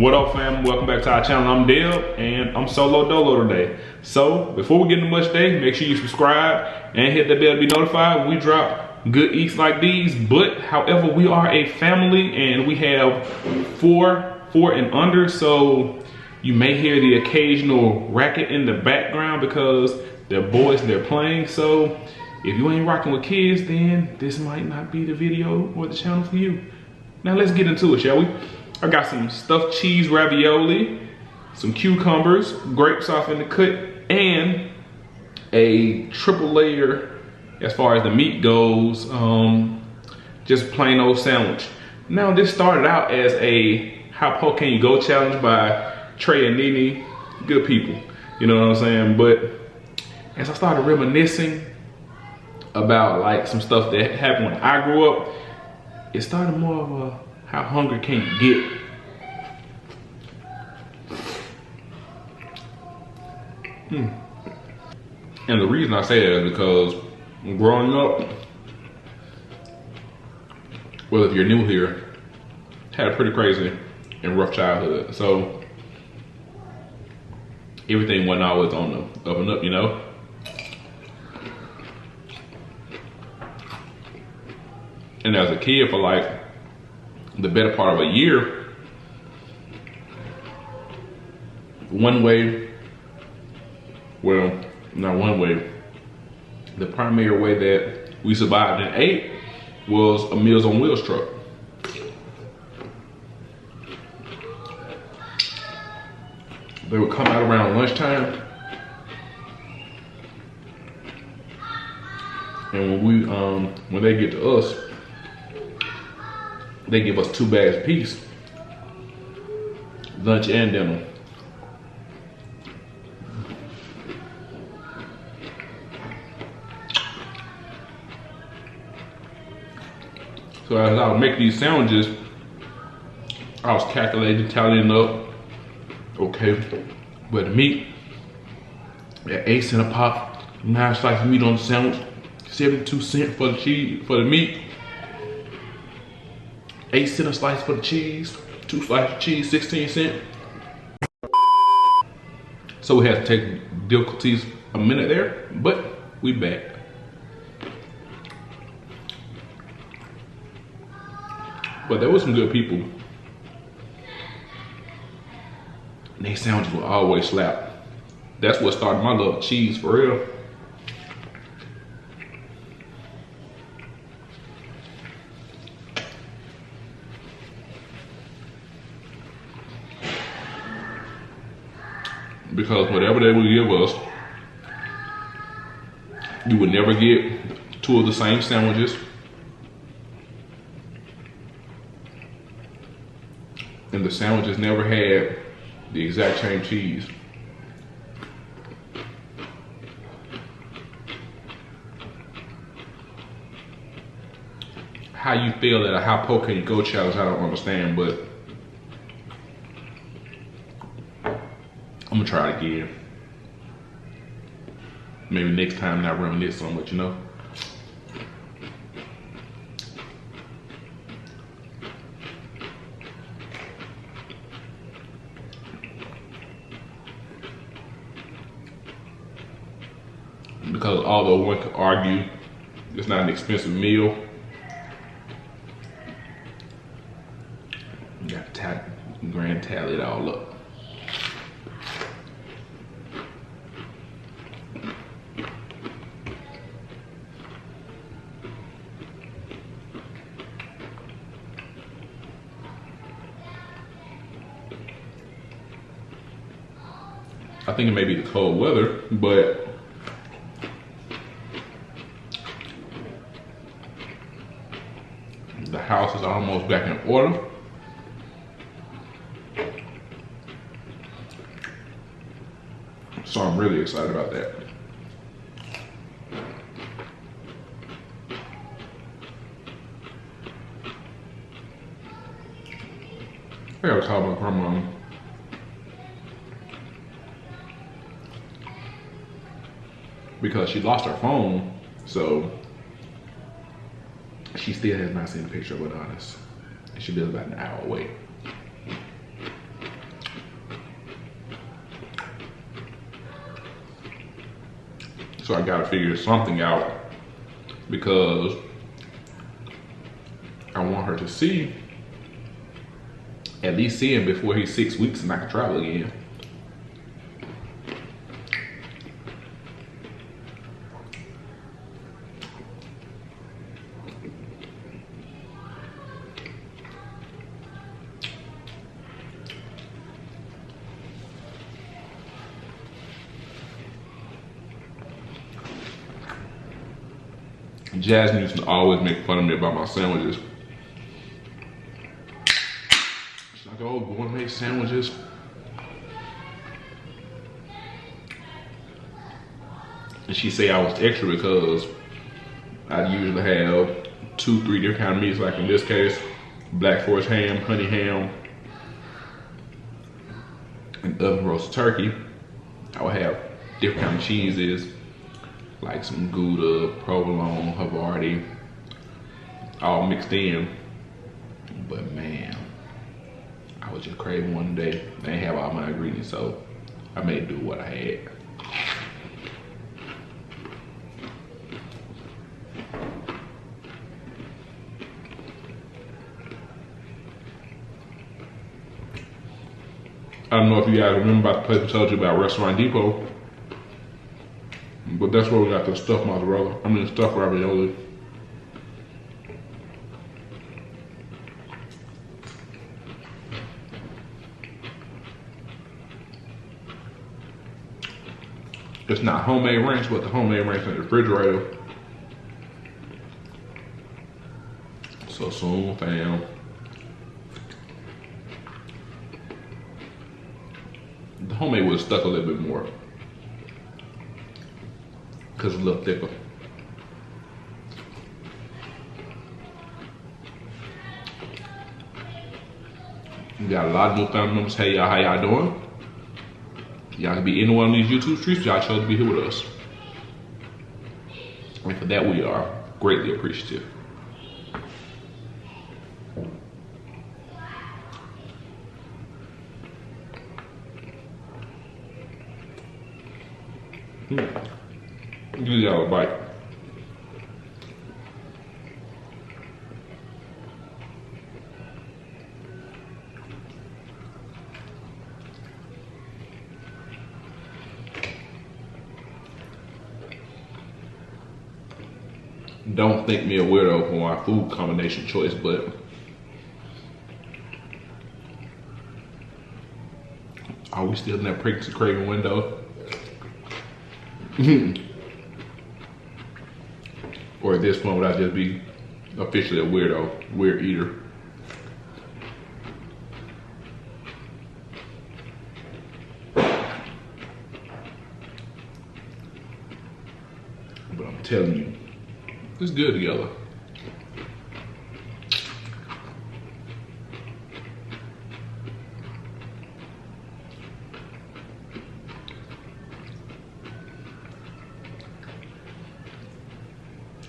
What up, fam? Welcome back to our channel. I'm Deb, and I'm solo dolo today. So, before we get into much today, make sure you subscribe and hit the bell to be notified when we drop good eats like these. But, however, we are a family, and we have four and under, so you may hear the occasional racket in the background because they're boys and they're playing. So, if you ain't rocking with kids, then this might not be the video or the channel for you. Now, let's get into it, shall we? I got some stuffed cheese ravioli, some cucumbers, grapes off in the cut, and a triple layer as far as the meat goes, just plain old sandwich. Now this started out as a how poor can you go challenge by Trey and NeeNee, good people, you know what I'm saying? But as I started reminiscing about like some stuff that happened when I grew up, it started more of a how hungry can you get? And the reason I say that is because growing up, well, if you're new here, had a pretty crazy and rough childhood. So everything wasn't always on the up and up, you know? And as a kid, for like the better part of a year, one way, well, not one way, the primary way that we survived and ate was a Meals on Wheels truck. They would come out around lunchtime, and when they get to us, they give us 2 bags apiece, lunch and dinner. So as I would make these sandwiches, I was calculating, tallying up, okay, but the meat, at 8 cents a pop, 9 slices of meat on the sandwich, 72 cents for the cheese, for the meat, 8 cents a slice for the cheese, 2 slices of cheese, 16 cents. So we had to take difficulties a minute there, but we back. But there was some good people. And these sandwiches will always slap. That's what started my love of cheese, for real. Because whatever they would give us, you would never get 2 of the same sandwiches. And the sandwiches never had the exact same cheese. How you feel at a how poor can you go challenge, I don't understand, but I'm gonna try it again. Maybe next time not reminisce so much, you know? Because although one could argue it's not an expensive meal, you got to grand tally it all up. I think it may be the cold weather, but the house is almost back in order. So I'm really excited about that. I gotta call my grandma. Because she lost her phone, so she still has not seen a picture of Adonis. And she lives about an hour away. So I gotta figure something out because I want her to see, at least see him before he's 6 weeks and I can travel again. Jasmine used to always make fun of me about my sandwiches. She's like, oh, you wanna make sandwiches? And she say I was extra because I usually have 2-3 different kind of meats, like in this case, black forest ham, honey ham, and oven roasted turkey. I would have different kind of cheeses, like some Gouda, provolone, Havarti, all mixed in. But man, I was just craving one day. I didn't have all my ingredients, so I made do what I had. I don't know if you guys remember about the place I told you about, Restaurant Depot. But that's where we got the stuffed mozzarella. I mean, stuffed ravioli. It's not homemade ranch, but the homemade ranch in the refrigerator. So soon, fam. The homemade would have stuck a little bit more, because it's a little thicker. We got a lot of new family members. Hey y'all, how y'all doing? Y'all can be any one of these YouTube streets, y'all chose to be here with us. And for that we are greatly appreciative. Give y'all a bite. Don't think me a weirdo for my food combination choice, but are we still in that pregnancy craving window? Or at this point would I just be officially a weirdo, weird eater? But I'm telling you, it's good together.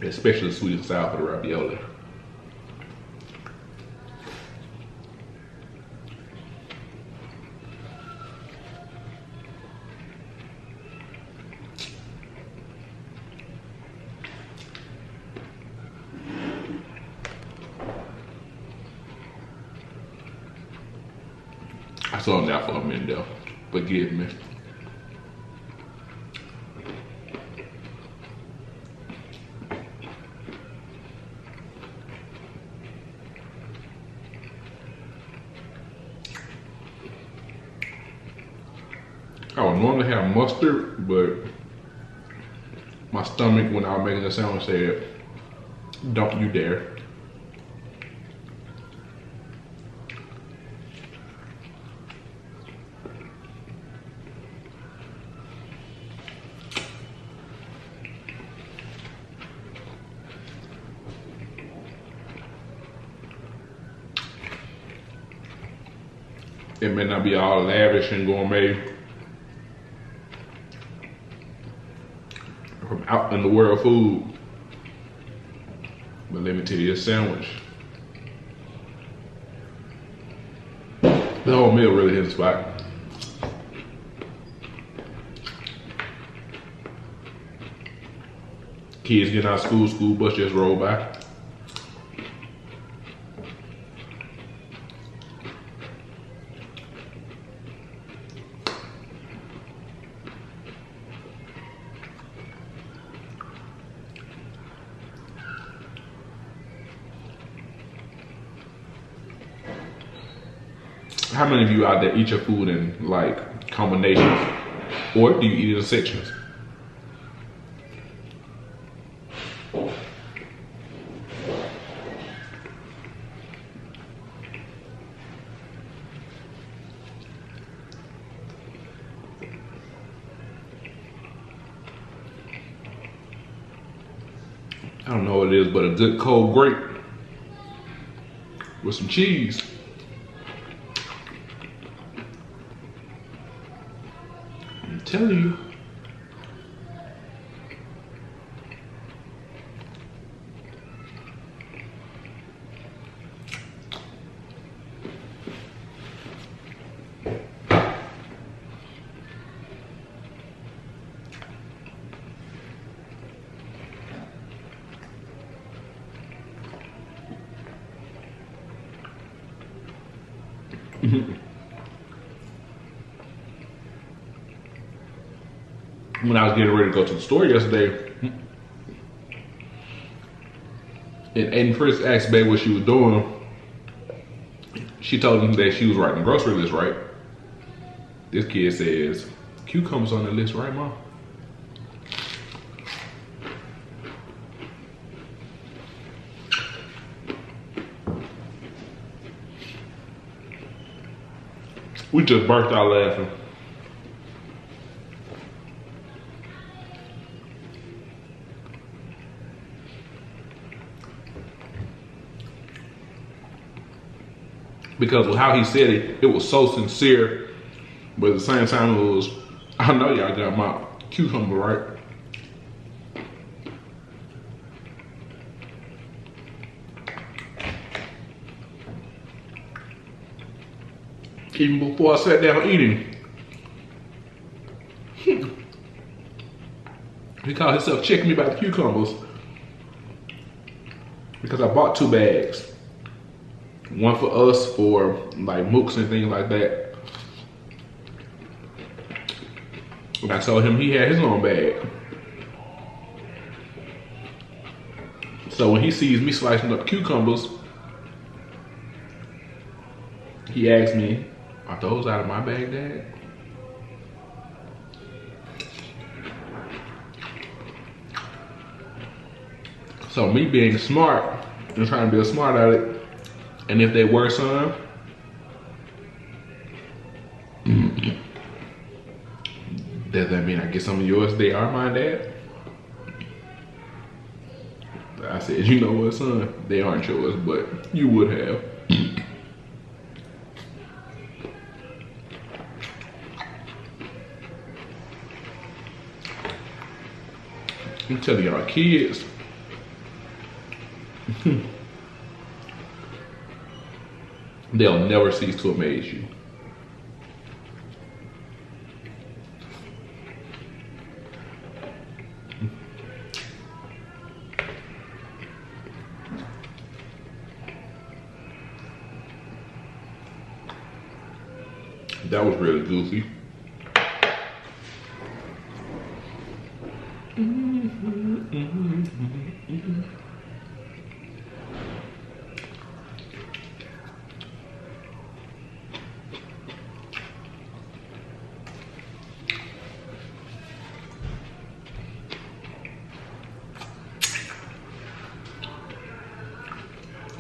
Especially sweet and sour for the ravioli. I saw that for a minute though. Forgive me. I would normally have mustard, but my stomach, when I was making the sandwich, said, don't you dare. It may not be all lavish and gourmet from out in the world food, but let me tell you, a sandwich, the whole meal really hit the spot. Kids getting out of school, school bus just rolled by. How many of you out there eat your food in like combinations, or do you eat it in sections? I don't know what it is, but a good cold grape with some cheese. I'm telling you. When I was getting ready to go to the store yesterday, and Fritz asked Babe what she was doing. She told him that she was writing the grocery list, right? This kid says, cucumbers on the list, right, Mom? We just burst out laughing. Because of how he said it, it was so sincere, but at the same time it was, I know y'all got my cucumber, right? Even before I sat down eating, he called himself checking me about the cucumbers because I bought 2 bags. One for us for like mooks and things like that. And I told him he had his own bag. So when he sees me slicing up cucumbers, he asked me, are those out of my bag, Dad? So me being smart and trying to be smart at it, and if they were some, does that mean I get some of yours? They are mine, Dad? I said, you know what, son? They aren't yours, but you would have. I'm telling y'all, kids. They'll never cease to amaze you. That was really goofy.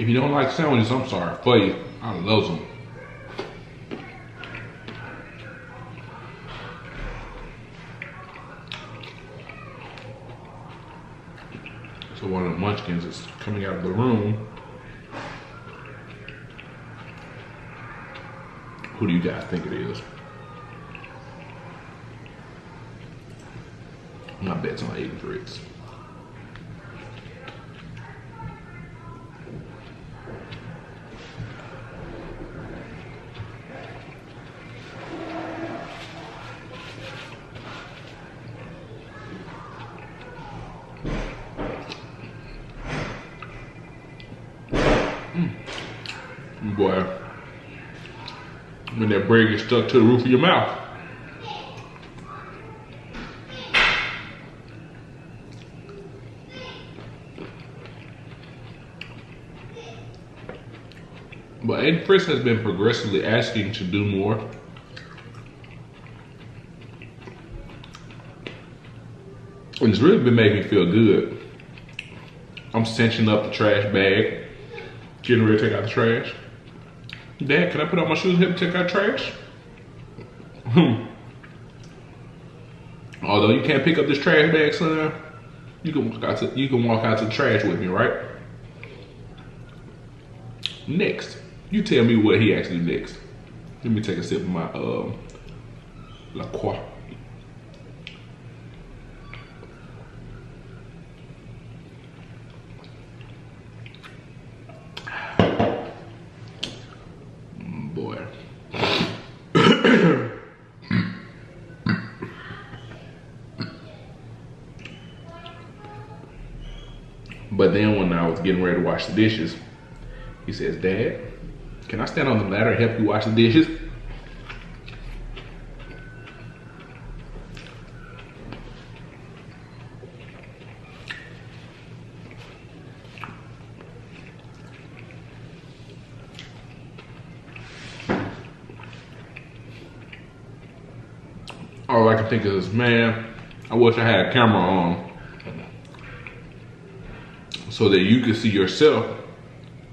If you don't like sandwiches, I'm sorry for you. I love them. So one of the munchkins is coming out of the room. Who do you guys think it is? My bet's on eating Fritz. Boy, when that bread gets stuck to the roof of your mouth. But Fritz has been progressively asking to do more. And it's really been making me feel good. I'm cinching up the trash bag, getting ready to take out the trash. Dad, can I put on my shoes and help take out trash? Although you can't pick up this trash bag, son, you can walk out to the trash with me, right? Next, you tell me what he actually next. Let me take a sip of my La Croix. Boy. But then when I was getting ready to wash the dishes, he says, Dad, can I stand on the ladder and help you wash the dishes? All I can think is, man, I wish I had a camera on so that you could see yourself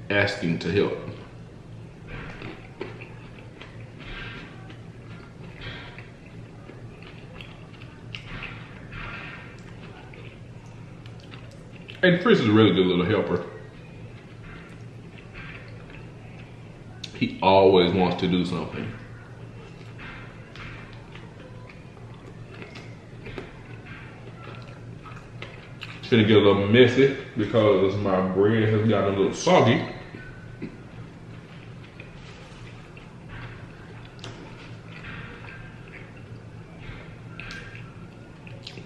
asking to help. And Fritz is a really good little helper. He always wants to do something. It's gonna get a little messy because my bread has gotten a little soggy.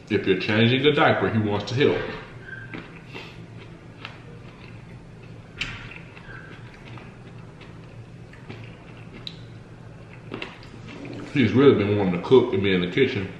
If you're changing a diaper, he wants to help. He's really been wanting to cook and be in the kitchen.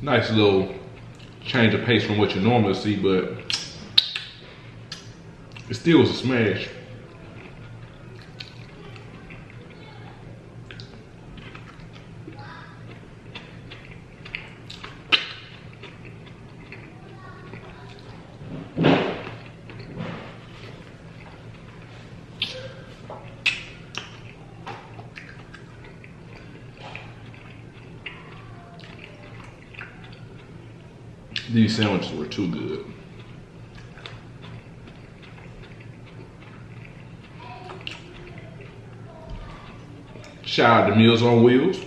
Nice little change of pace from what you normally see, but it still was a smash. These sandwiches were too good. Shout out to Meals on Wheels.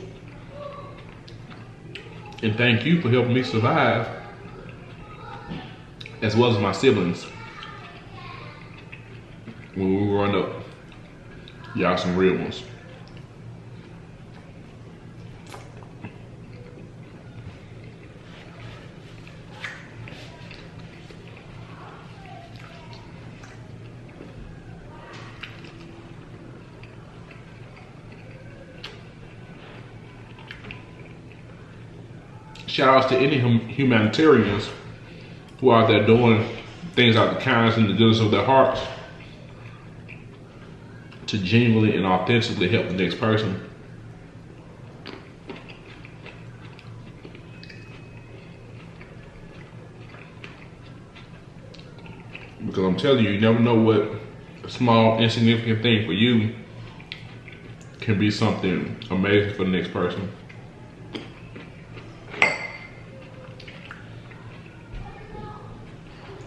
And thank you for helping me survive, as well as my siblings, when we were growing up. Y'all some real ones. Shout outs to any humanitarians who are out there doing things out of the kindness and the goodness of their hearts to genuinely and authentically help the next person. Because I'm telling you, you never know what a small, insignificant thing for you can be something amazing for the next person.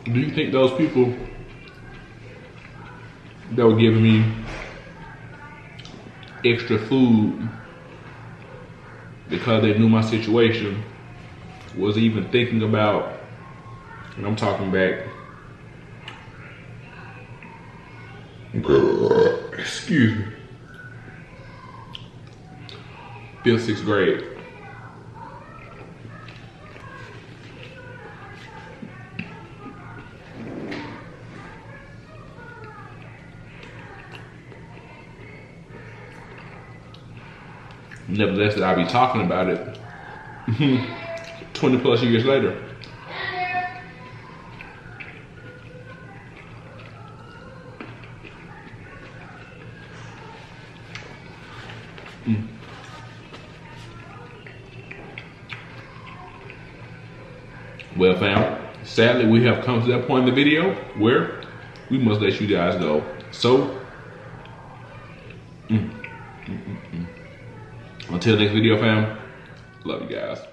Do you think those people that were giving me extra food because they knew my situation, was even thinking about, and I'm talking back, excuse me, 5th, 6th grade. Nevertheless, I'll be talking about it 20 plus years later. Well, fam, sadly we have come to that point in the video where we must let you guys go. So, until next video, fam, love you guys.